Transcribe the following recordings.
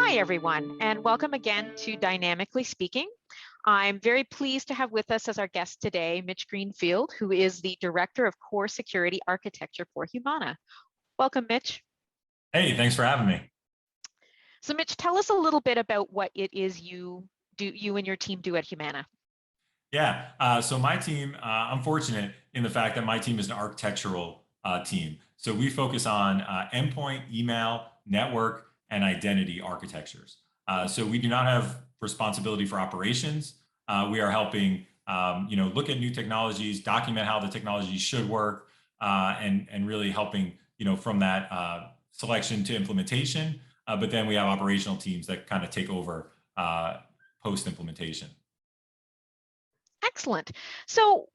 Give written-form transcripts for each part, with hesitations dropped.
Hi, everyone, and welcome again to Dynamically Speaking. I'm very pleased to have with us as our guest today, Mitch Greenfield, who is the Director of Core Security Architecture for Humana. Welcome, Mitch. Hey, thanks for having me. So, Mitch, tell us a little bit about what it is you and your team do at Humana. Yeah, so my team, I'm fortunate in the fact that my team is an architectural team. So we focus on endpoint, email, network, and identity architectures. So we do not have responsibility for operations. We are helping, look at new technologies, document how the technology should work, and really helping, from that selection to implementation. But then we have operational teams that kind of take over post-implementation. Excellent. So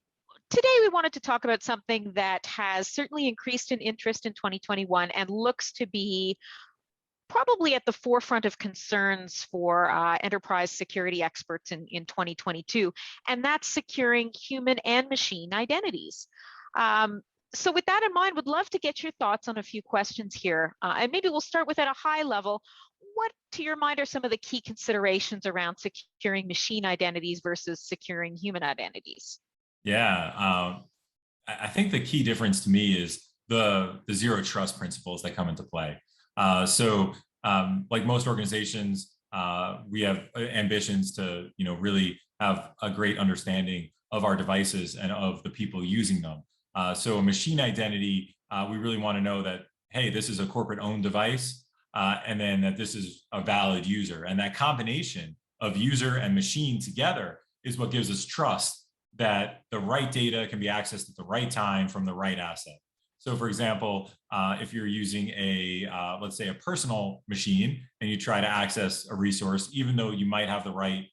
today we wanted to talk about something that has certainly increased in interest in 2021 and looks to be probably at the forefront of concerns for enterprise security experts in 2022, and that's securing human and machine identities. So with that in mind, would love to get your thoughts on a few questions here. And maybe we'll start with at a high level. What, to your mind, are some of the key considerations around securing machine identities versus securing human identities? Yeah, I think the key difference to me is the zero trust principles that come into play. Like most organizations, we have ambitions to, really have a great understanding of our devices and of the people using them. So a machine identity, we really want to know that, hey, this is a corporate-owned device, and then that this is a valid user. And that combination of user and machine together is what gives us trust that the right data can be accessed at the right time from the right asset. So for example, if you're using let's say a personal machine and you try to access a resource, even though you might have the right,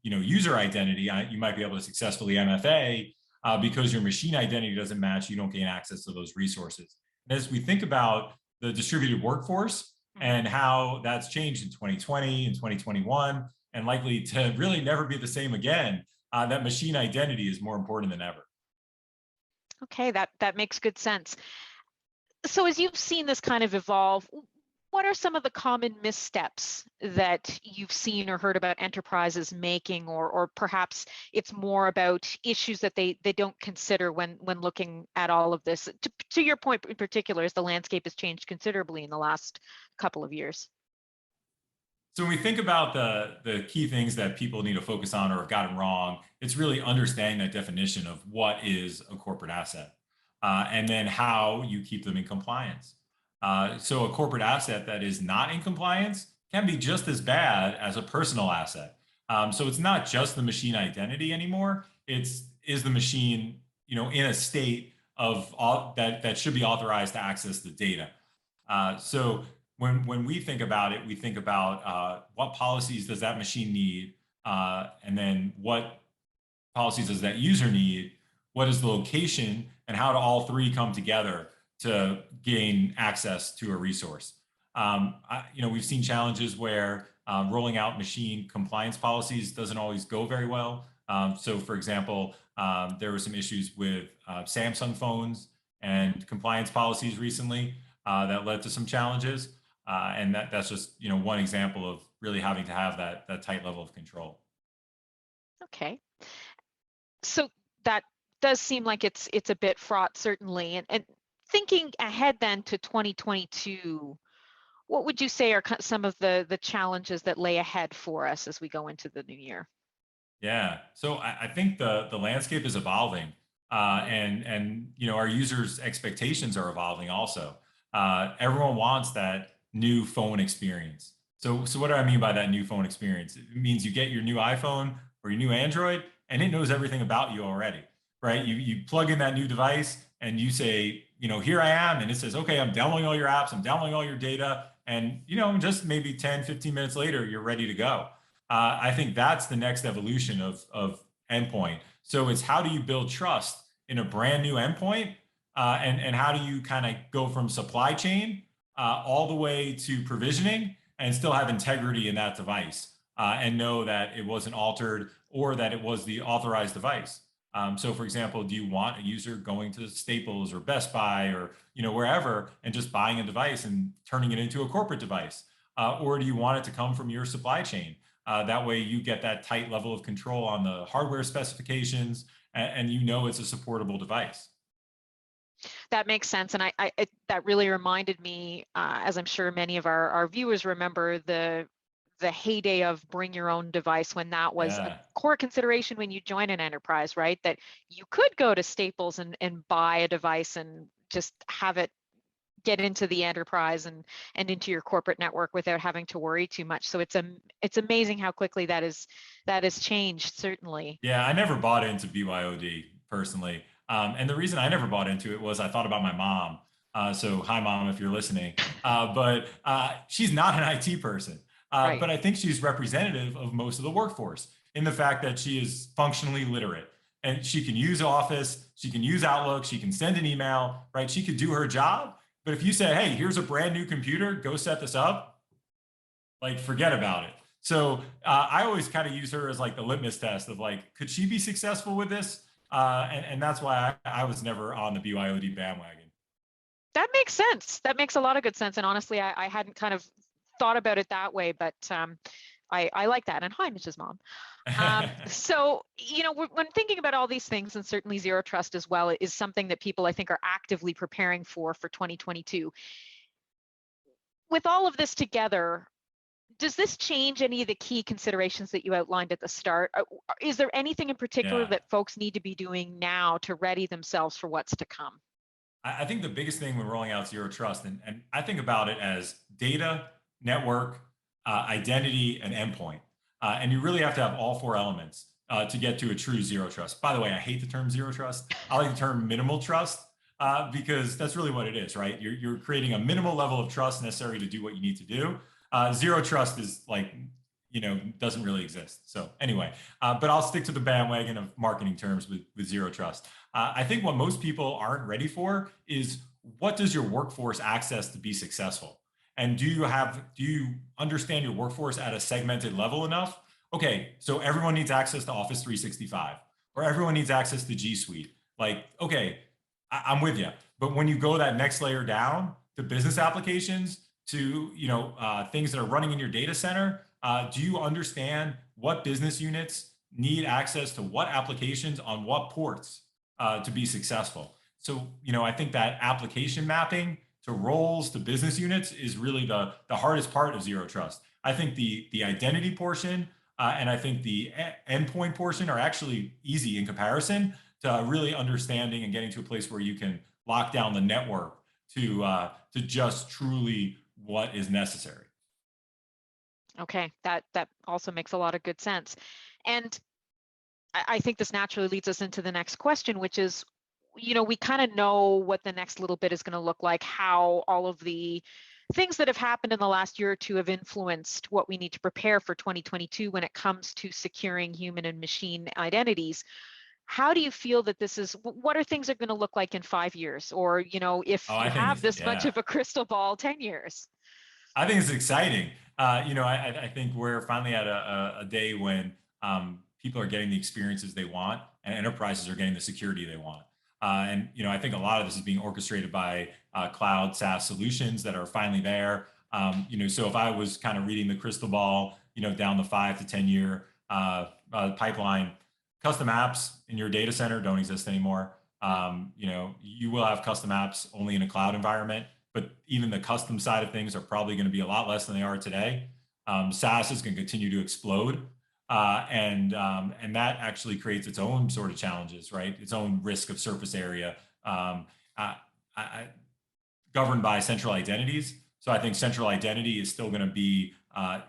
user identity, you might be able to successfully MFA because your machine identity doesn't match, you don't gain access to those resources. And as we think about the distributed workforce and how that's changed in 2020 and 2021, and likely to really never be the same again, that machine identity is more important than ever. Okay, that makes good sense. So as you've seen this kind of evolve, what are some of the common missteps that you've seen or heard about enterprises making, or perhaps it's more about issues that they don't consider when looking at all of this? To your point in particular, as the landscape has changed considerably in the last couple of years. So when we think about the key things that people need to focus on or have gotten wrong, it's really understanding that definition of what is a corporate asset, and then how you keep them in compliance. So a corporate asset that is not in compliance can be just as bad as a personal asset. So it's not just the machine identity anymore. Is the machine, in a state of that should be authorized to access the data. So when we think about it, we think about what policies does that machine need, and then what policies does that user need, what is the location, and how do all three come together to gain access to a resource. We've seen challenges where rolling out machine compliance policies doesn't always go very well. So for example, there were some issues with Samsung phones and compliance policies recently that led to some challenges. And that's just one example of really having to have that tight level of control. Okay, so that does seem like it's a bit fraught, certainly. And thinking ahead then to 2022, what would you say are some of the challenges that lay ahead for us as we go into the new year? Yeah, so I think the landscape is evolving, and our users' expectations are evolving also. Everyone wants that new phone experience. So what do I mean by that new phone experience? It means you get your new iPhone or your new Android, and it knows everything about you already, right? You plug in that new device and you say, here I am, and it says, okay, I'm downloading all your apps, I'm downloading all your data, and just maybe 10, 15 minutes later, you're ready to go. I think that's the next evolution of endpoint. So it's how do you build trust in a brand new endpoint, and how do you kind of go from supply chain all the way to provisioning and still have integrity in that device, and know that it wasn't altered or that it was the authorized device. So for example, do you want a user going to Staples or Best Buy or wherever and just buying a device and turning it into a corporate device? or do you want it to come from your supply chain? That way you get that tight level of control on the hardware specifications, and you know it's a supportable device. That makes sense. And that really reminded me, as I'm sure many of our viewers remember, the heyday of bring your own device, when that was a Yeah. core consideration when you join an enterprise, right? That you could go to Staples and buy a device and just have it get into the enterprise and into your corporate network without having to worry too much. So it's amazing how quickly that has changed, certainly. Yeah, I never bought into BYOD personally. And the reason I never bought into it was I thought about my mom. So, hi, mom, if you're listening. But she's not an IT person. Right. But I think she's representative of most of the workforce in the fact that she is functionally literate and she can use Office, she can use Outlook, she can send an email, right? She could do her job. But if you say, hey, here's a brand new computer, go set this up, like forget about it. So I always kind of use her as like the litmus test of like, could she be successful with this? And that's why I was never on the BYOD bandwagon. That makes sense. That makes a lot of good sense. And honestly, I hadn't kind of thought about it that way, but I like that. And hi, Mrs. Mom. So, when thinking about all these things, and certainly zero trust as well, is something that people I think are actively preparing for 2022. With all of this together, does this change any of the key considerations that you outlined at the start? Is there anything in particular Yeah. that folks need to be doing now to ready themselves for what's to come? I think the biggest thing when rolling out zero trust, and I think about it as data, network, identity, and endpoint. And you really have to have all four elements to get to a true zero trust. By the way, I hate the term zero trust. I like the term minimal trust because that's really what it is, right? You're creating a minimal level of trust necessary to do what you need to do. Zero trust is like, doesn't really exist. So anyway, but I'll stick to the bandwagon of marketing terms with zero trust. I think what most people aren't ready for is, what does your workforce access to be successful? And do you understand your workforce at a segmented level enough? Okay, so everyone needs access to Office 365, or everyone needs access to G Suite. Like, okay, I'm with you. But when you go that next layer down to business applications, to things that are running in your data center, do you understand what business units need access to what applications on what ports to be successful? So, I think that application mapping to roles to business units is really the hardest part of zero trust. I think the identity portion and I think the endpoint portion are actually easy in comparison to really understanding and getting to a place where you can lock down the network to just truly what is necessary. Okay, that also makes a lot of good sense. And I think this naturally leads us into the next question, which is, we kind of know what the next little bit is going to look like, how all of the things that have happened in the last year or two have influenced what we need to prepare for 2022 when it comes to securing human and machine identities. How do you feel that what are things are going to look like in 5 years? Or, if Oh, you I think have it's, this much yeah. of a crystal ball, 10 years? I think it's exciting. I think we're finally at a day when people are getting the experiences they want, and enterprises are getting the security they want. And I think a lot of this is being orchestrated by cloud SaaS solutions that are finally there. So if I was kind of reading the crystal ball, down the 5 to 10 year pipeline, custom apps in your data center don't exist anymore. You will have custom apps only in a cloud environment, but even the custom side of things are probably going to be a lot less than they are today. SaaS is going to continue to explode, and that actually creates its own sort of challenges, right? Its own risk of surface area, governed by central identities. So I think central identity is still going to be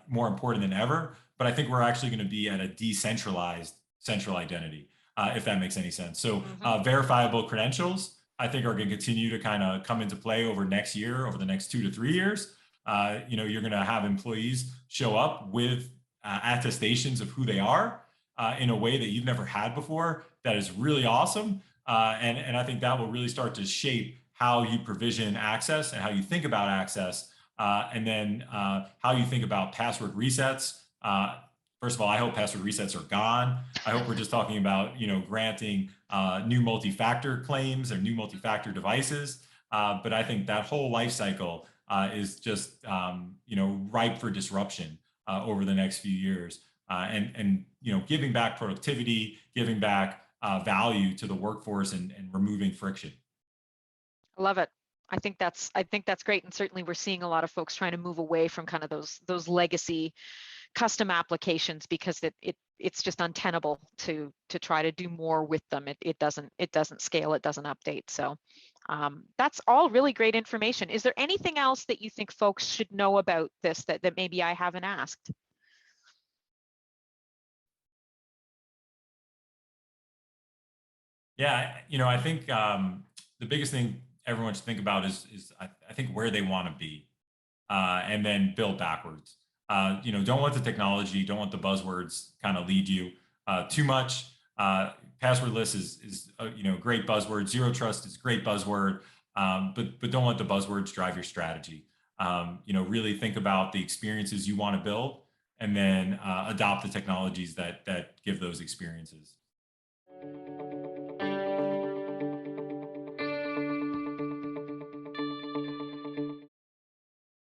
more important than ever, but I think we're actually going to be at a decentralized central identity, if that makes any sense. So verifiable credentials, I think, are going to continue to kind of come into play over next year, over the next 2 to 3 years. You're going to have employees show up with attestations of who they are in a way that you've never had before. That is really awesome. And I think that will really start to shape how you provision access and how you think about access. And then how you think about password resets. First of all, I hope password resets are gone. I hope we're just talking about, granting new multi-factor claims or new multi-factor devices. But I think that whole life cycle is just ripe for disruption over the next few years. And giving back productivity, giving back value to the workforce, and removing friction. I love it. I think that's great, and certainly we're seeing a lot of folks trying to move away from kind of those legacy custom applications because it's just untenable to try to do more with them. It doesn't scale, it doesn't update. So that's all really great information. Is there anything else that you think folks should know about this that maybe I haven't asked? Yeah, I think the biggest thing everyone should think about is I think where they want to be, and then build backwards. Don't let the technology, don't let the buzzwords kind of lead you too much. Passwordless is a great buzzword. Zero trust is a great buzzword, but don't let the buzzwords drive your strategy. Really think about the experiences you want to build, and then adopt the technologies that give those experiences.